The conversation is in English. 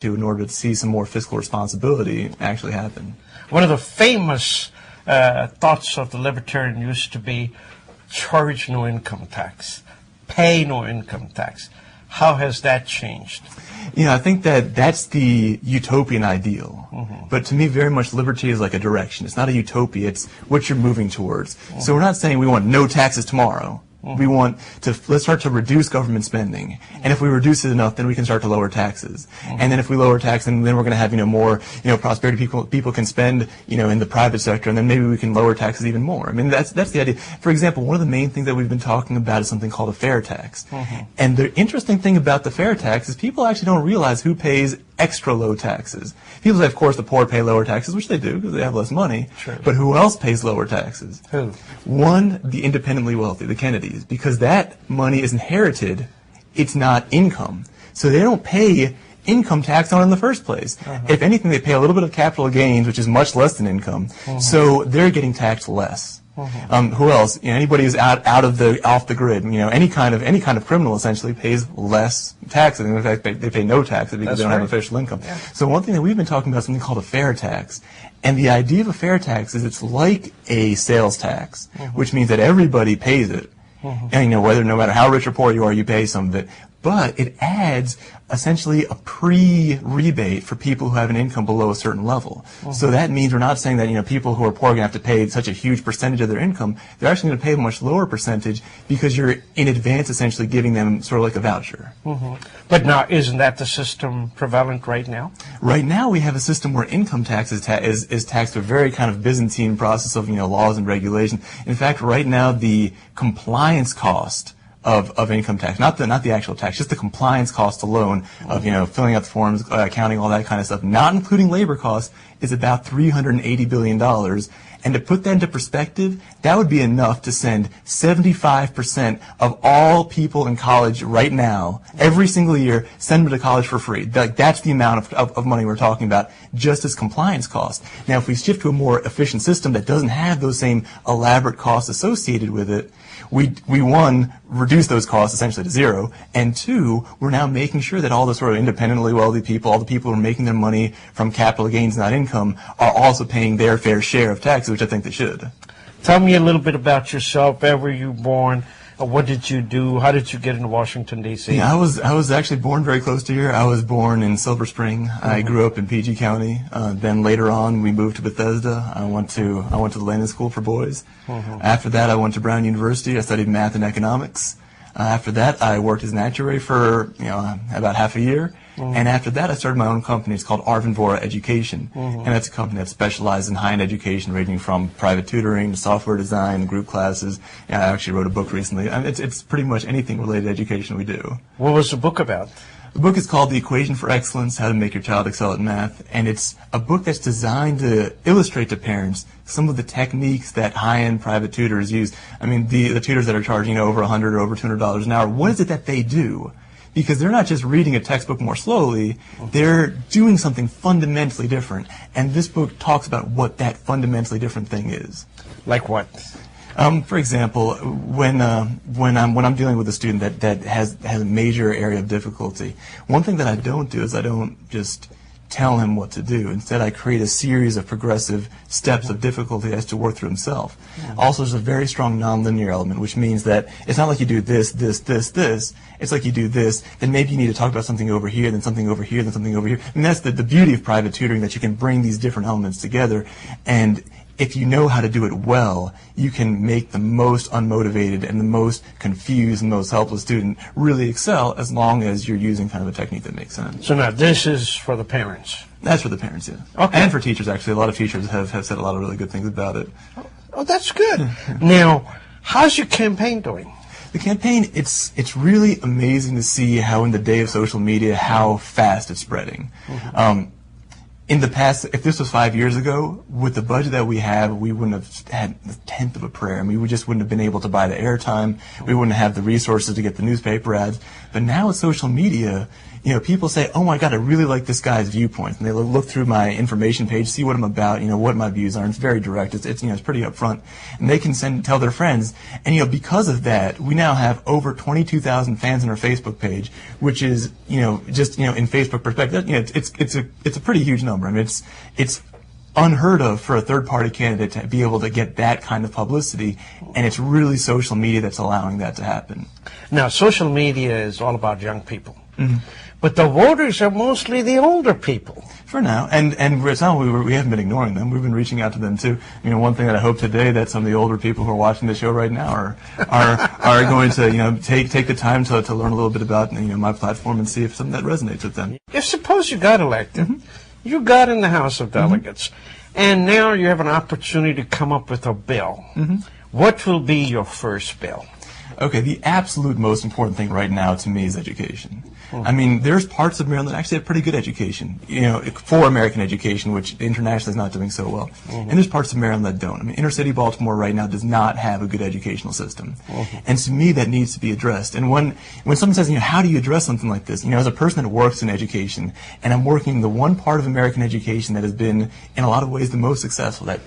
to in order to see some more fiscal responsibility actually happen. One of the famous thoughts of the libertarian used to be charge no income tax, pay no income tax. How has that changed? I think that that's the utopian ideal. But to me, very much liberty is like a direction. It's not a utopia. It's what you're moving towards. So we're not saying we want no taxes tomorrow. We want to, let's start to reduce government spending. And if we reduce it enough, then we can start to lower taxes. And then if we lower taxes, then we're going to have, more, prosperity. People can spend, in the private sector, and then maybe we can lower taxes even more. I mean, that's the idea. For example, one of the main things that we've been talking about is something called a fair tax. And the interesting thing about the fair tax is people actually don't realize who pays extra low taxes. People say, of course, the poor pay lower taxes, which they do because they have less money. Sure. But who else pays lower taxes? Who? One, the independently wealthy, the Kennedys, because that money is inherited. It's not income. So they don't pay income tax on it in the first place. If anything, they pay a little bit of capital gains, which is much less than income. So they're getting taxed less. Who else? Anybody who's off the grid. Any kind of criminal essentially pays less taxes. In fact, they pay no taxes because they don't have official income. Yeah. So one thing that we've been talking about is something called a fair tax. And the idea of a fair tax is it's like a sales tax, which means that everybody pays it. And no matter how rich or poor you are, you pay some of it. But it adds essentially a pre-rebate for people who have an income below a certain level. So that means we're not saying that people who are poor are going to have to pay such a huge percentage of their income. They're actually going to pay a much lower percentage because you're in advance essentially giving them sort of like a voucher. But now, isn't that the system prevalent right now? Right now we have a system where income tax is taxed through a very kind of Byzantine process of laws and regulations. In fact, right now the compliance cost of income tax, not the actual tax, just the compliance cost alone of filling out the forms, accounting, all that kind of stuff, not including labor costs, is about $380 billion. And to put that into perspective, that would be enough to send 75% of all people in college right now, every single year, send them to college for free. That's the amount of money we're talking about, just as compliance costs. Now, if we shift to a more efficient system that doesn't have those same elaborate costs associated with it, we one, reduce those costs essentially to zero, and two, we're now making sure that all the sort of independently wealthy people, all the people who are making their money from capital gains, not income, are also paying their fair share of taxes, which I think they should. Tell me a little bit about yourself. Where were you born? What did you do? How did you get into Washington, D.C.? Yeah, I was actually born very close to here. I was born in Silver Spring. I grew up in PG County. Then later on, we moved to Bethesda. I went to the Landon School for Boys. After that, I went to Brown University. I studied math and economics. After that, I worked as an actuary for about half a year. And after that, I started my own company. It's called Arvin Vohra Education. And that's a company that specializes in high-end education, ranging from private tutoring to software design, group classes. I actually wrote a book recently. It's pretty much anything related to education we do. What was the book about? The book is called The Equation for Excellence, How to Make Your Child Excel at Math. And it's a book that's designed to illustrate to parents some of the techniques that high-end private tutors use. I mean, the tutors that are charging over $100 or over $200 an hour, what is it that they do? Because they're not just reading a textbook more slowly, they're doing something fundamentally different. And this book talks about what that fundamentally different thing is. Like what? For example, when I'm dealing with a student that has a major area of difficulty, one thing that I don't do is I don't just tell him what to do. Instead, I create a series of progressive steps of difficulty as to work through himself. Also, there's a very strong nonlinear element, which means that it's not like you do this, this, this, this. It's like you do this, then maybe you need to talk about something over here, then something over here, then something over here. And that's the beauty of private tutoring, that you can bring these different elements together. And if you know how to do it well, you can make the most unmotivated and the most confused and most helpless student really excel, as long as you're using kind of a technique that makes sense. So now this is for the parents? That's for the parents, yeah. Okay. And for teachers, actually. A lot of teachers have said a lot of really good things about it. Oh, that's good. Now, how's your campaign doing? The campaign, it's really amazing to see how in the day of social media, how fast it's spreading. In the past, if this was 5 years ago, with the budget that we have, we wouldn't have had a tenth of a prayer. I mean, we just wouldn't have been able to buy the airtime. We wouldn't have the resources to get the newspaper ads. But now with social media, people say, oh my God, I really like this guy's viewpoint. And they look through my information page, see what I'm about, what my views are. And it's very direct. It's pretty upfront. And they can tell their friends. And, because of that, we now have over 22,000 fans on our Facebook page, which is, just, in Facebook perspective, it's a pretty huge number. I mean, it's unheard of for a third-party candidate to be able to get that kind of publicity, and it's really social media that's allowing that to happen. Now, social media is all about young people, but the voters are mostly the older people. For now, and it's not we haven't been ignoring them. We've been reaching out to them too. One thing that I hope today that some of the older people who are watching the show right now are going to take the time to learn a little bit about my platform and see if something that resonates with them. If suppose you got elected. You got in the House of Delegates, and now you have an opportunity to come up with a bill. What will be your first bill? Okay, the absolute most important thing right now to me is education. I mean, there's parts of Maryland that actually have pretty good education, for American education, which internationally is not doing so well. And there's parts of Maryland that don't. I mean, inner city Baltimore right now does not have a good educational system. And to me, that needs to be addressed. And when someone says, how do you address something like this? As a person that works in education, and I'm working the one part of American education that has been, in a lot of ways, the most successful, that